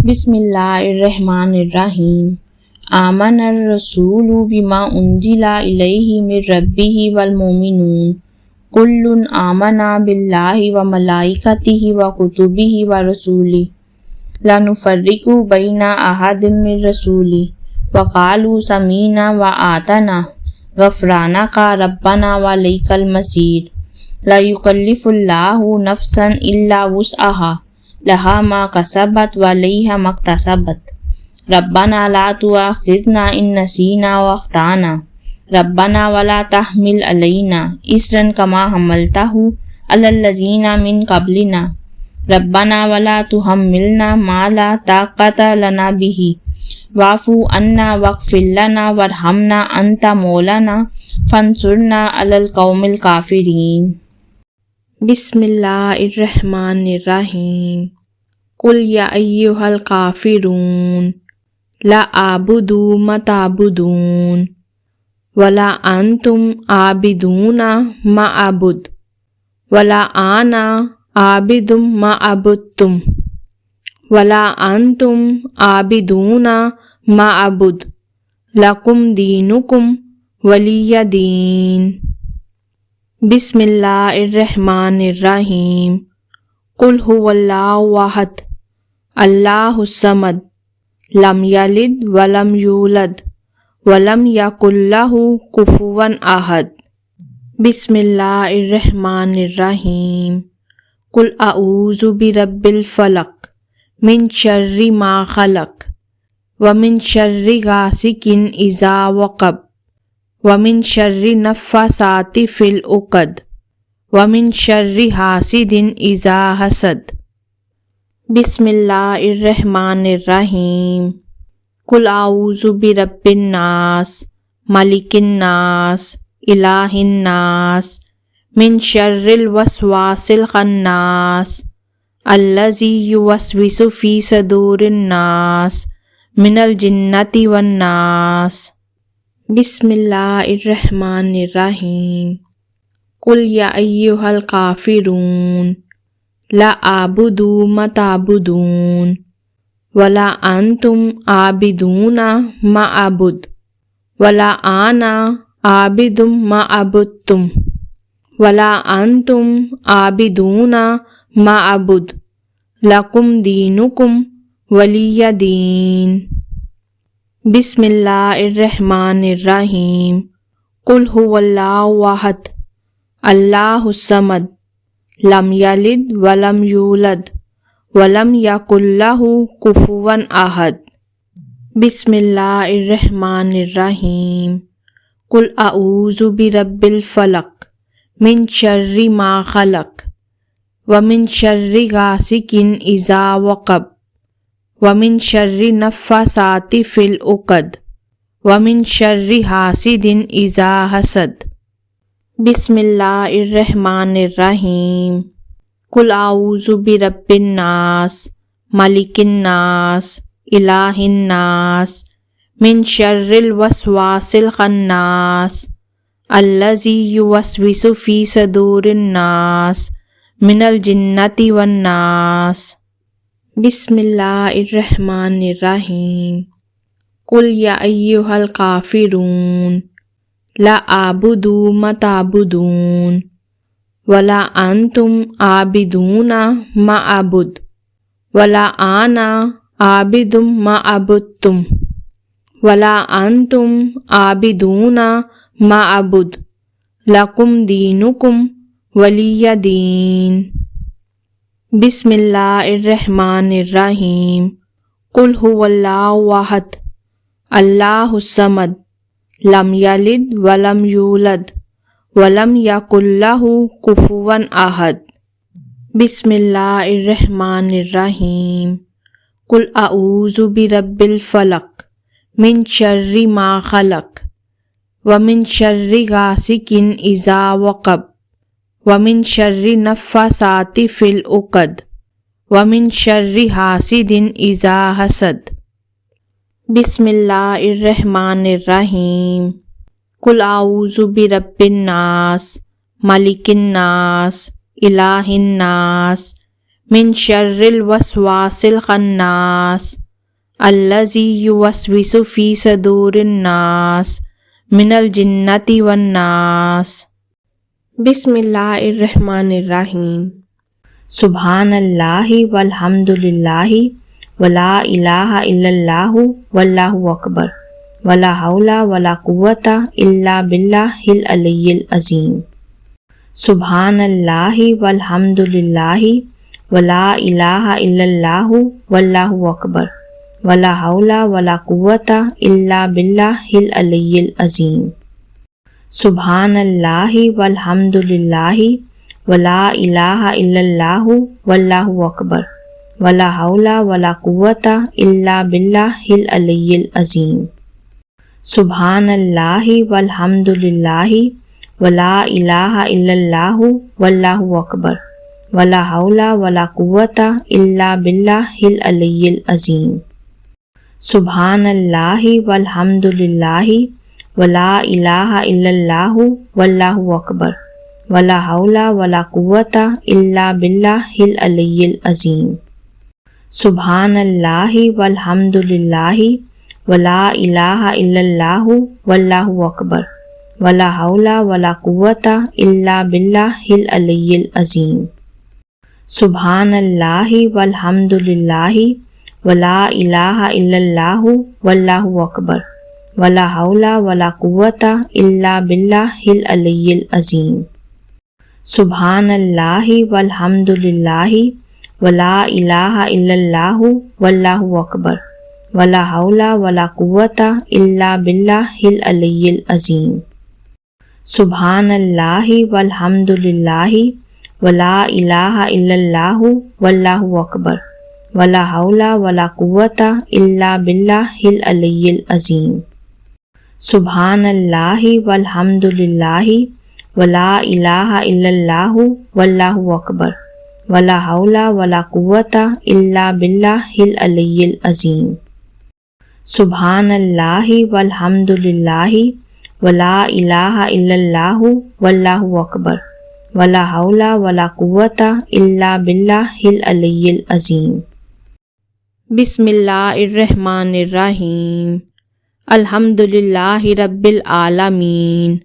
بسم اللہ الرحمن الرحیم آمن الرسول بما انزل الیہ من ربہ والمؤمنون کل آمن باللہ وملائکتہ وکتبہ ورسلہ لا نفرق بین احد من رسلہ وقالوا سمعنا وأطعنا غفرانک ربنا وإلیک المصیر لا یکلف اللہ نفسا الا وسعها لها ما کسبت وعلیہا ما اکتسبت ربنا لا تؤاخذنا ان نسینا واخطأنا ربنا ولا تحمل علینا اصرا کما حملتہ علی الذین من قبلنا ربنا ولا تحملنا ما لا طاقت لنا به واعف عنا واغفر لنا وارحمنا انت مولانا فانصرنا علی القوم الکافرین۔ بسم اللہ الرحمن الرحیم قل یا ایہا الکافرون لا اعبد ما تعبدون ولا انتم عابدون ما اعبد ولا انا عابد ما عبدتم ولا انتم عابدون ما اعبد لکم دینکم ولی دین۔ بسم اللہ الرحمن الرحیم قل هو اللہ احد اللہ الصمد لم یلد ولم یولد ولم یکن لہ کفوا احد۔ بسم اللہ الرحمن الرحیم قل اعوذ برب الفلق من شر ما خلق ومن شر غاسق اذا وقب ومن شر النفاثات فی العقد ومن شر حاسد اذا حسد۔ بسم اللہ الرحمن الرحیم قل اعوذ برب الناس ملک الناس الہ الناس من شر الوسواس الخناس الذی یوسوس فی صدور الناس من الجنۃ والناس۔ بسم اللہ الرحمن الرحیم قل یا ایہا الکافرون لا اعبد ما تعبدون ولا انتم عابدون ما اعبد ولا انا عابد ما عبدتم ولا انتم عابدون ما اعبد لکم دینکم ولی دین۔ بسم اللہ الرحمن الرحیم قل هو اللہ احد اللہ الصمد لم یلد ولم یولد ولم یکن لہ کفوا احد۔ بسم اللہ الرحمن الرحیم قل اعوذ برب الفلق من شر ما خلق ومن شر غاسق اذا وقب ومن شر النفاثات فی العقد ومن شر حاسد اذا حسد۔ بسم اللہ الرحمن الرحیم قل اعوذ برب الناس ملک الناس الہ الناس من شر الوسواس الخناس الذی یوسوس فی صدور الناس من الجنۃ والناس۔ بسم اللہ الرحمن الرحیم قل یا ایہا الکافرون لا اعبد ما تعبدون ولا انتم عابدون ما اعبد ولا انا عابد ما عبدتم ولا انتم عابدون ما اعبد لکم دینکم ولی دین۔ بسم اللہ الرحمن الرحیم قل هو اللہ احد اللہ الصمد لم یلد ولم یولد ولم یکن لہ کفوا احد۔ بسم اللہ الرحمن الرحیم قل اعوذ برب الفلق من شر ما خلق ومن شر غاسق اذا وقب ومن شر النفاثات فی العقد ومن شر حاسد اذا حسد۔ بسم اللہ الرحمن الرحیم قل اعوذ برب الناس ملک الناس الہ الناس من شر الوسواس الخناس الذی یوسوس فی صدور الناس من الجنۃ والناس۔ بسم اللہ الرحمن الرحیم۔ سبحان اللہ والحمد للہ ولا الہ الا اللہ واللہ اکبر ولا حول ولا قوۃ الا باللہ العلی العظیم۔ سبحان اللہ والحمد للہ ولا الہ الا اللہ واللہ اکبر ولا حول ولا قوۃ الا باللہ العلی العظیم۔ سبحان اللہ والحمد للہ ولا الہ الا اللہ واللہ اکبر ولا حول ولا قوۃ الا باللہ العلی العظیم۔ سبحان اللہ والحمد للہ ولا الہ الا اللہ واللہ اکبر ولا حول ولا قوۃ الا باللہ العلی العظیم۔ سبحان اللہ والحمد للہ ولا الہ الا اللہ واللہ اکبر ولا حول ولا قوۃ الا باللہ العلی العظیم۔ سبحان اللہ والحمد للہ ولا الہ الا اللہ واللہ اکبر ولا حول ولا قوۃ الا باللہ العلی العظیم۔ سبحان اللہ والحمد للہ ولا الہ الا اللہ واللہ اکبر ولا حول ولا قوۃ الا باللہ العلی العظیم۔ سبحان اللہ والحمد للہ ولا الہ الا اللہ واللہ اکبر ولا حول ولا قوۃ الا باللہ العلی العظیم۔ سبحان اللہ والحمد للہ ولا الہ الا اللہ واللہ اکبر ولا حول ولا قوۃ الا باللہ العلی العظیم۔ سبحان اللہ والحمد للہ ولا الہ الا اللہ واللہ اکبر ولا حول ولا قوۃ الا باللہ العلی العظیم۔ سبحان اللہ والحمد للہ ولا الہ الا اللہ واللہ اکبر ولا حول ولا قوۃ الا باللہ العلی العظیم۔ بسم اللہ الرحمن الرحیم۔ الحمد للہ رب العالمین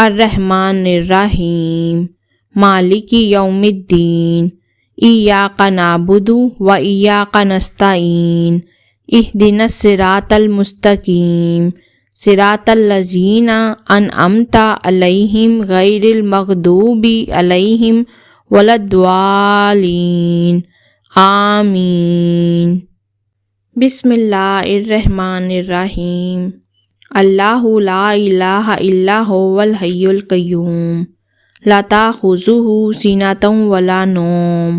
الرحمن الرحیم مالک یوم الدین ایاک نعبد و ایاک نستعین اہدنا الصراط المستقیم صراط الذین انعمت علیہم غیر المغضوب علیہم ولا الضالین آمین۔ بسم اللہ الرحمن الرحیم۔ اللہ لا الہ الا هو الحی القیوم لا تأخذہ سنۃ ولا نوم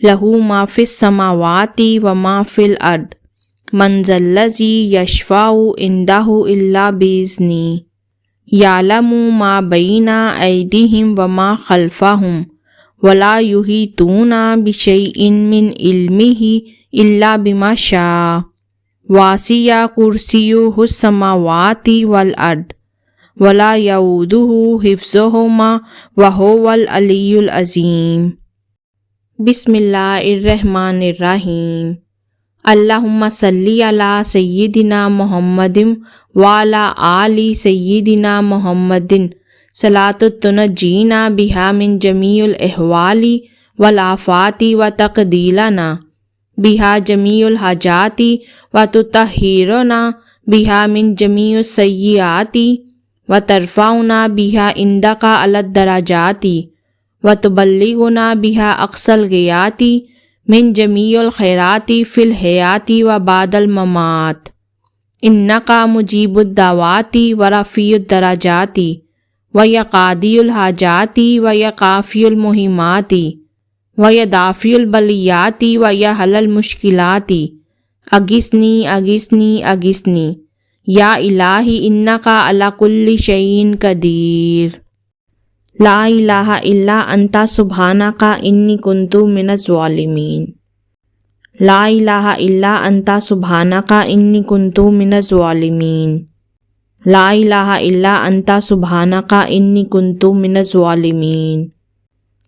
لہ ما فی السماوات وما فی الارض من ذا الذی یشفع عندہ الا بإذنہ یعلم ما بین ایدیہم وما خلفہم ولا یحیطون بشیء من علمہ الا بما شاء وسع کرسیہ السماوات والارض ولا یؤودہ حفظہما وہو العلی العظیم۔ بسم اللہ الرحمن الرحیم۔ اللہم صلی علی سیدنا محمد وعلی آل سیدنا محمد صلاۃ تنجینا بہا من جمیع الاحوال والآفات وتقضی لنا بہا جمیع الحاجات وتطہرنا بہا من جمیع السیئات وترفعنا بہا عندک اعلی الدرجات وتبلغنا بہا اقصی الغایات من جمیع الخیرات فی الحیاۃ وبعد الممات انک مجیب الدعوات ورفیع الدرجات ویقاضی الحاجات ویکافی المہمات ویدافع البلیات ویحل المشکلات اغثنی اغثنی اغثنی یا الہی انک علی کل شیء قدیر۔ لا الہ الا انت سبحانک انی کنت من الظالمین۔ لا الہ الا انت سبحانک انی کنت من الظالمین۔ لا الہ الا انت سبحانک انی کنت من الظالمین۔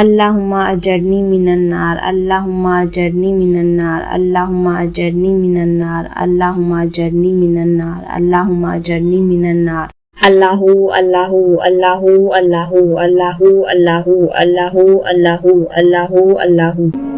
اللہم اجرنی من النار، اللہم اجرنی من النار، اللہم اجرنی من النار، اللہم اجرنی من النار، اللہم اجرنی من النار۔ اللہ اللہ اللہ اللہ اللہ اللہ اللہ اللہ اللہ اللہ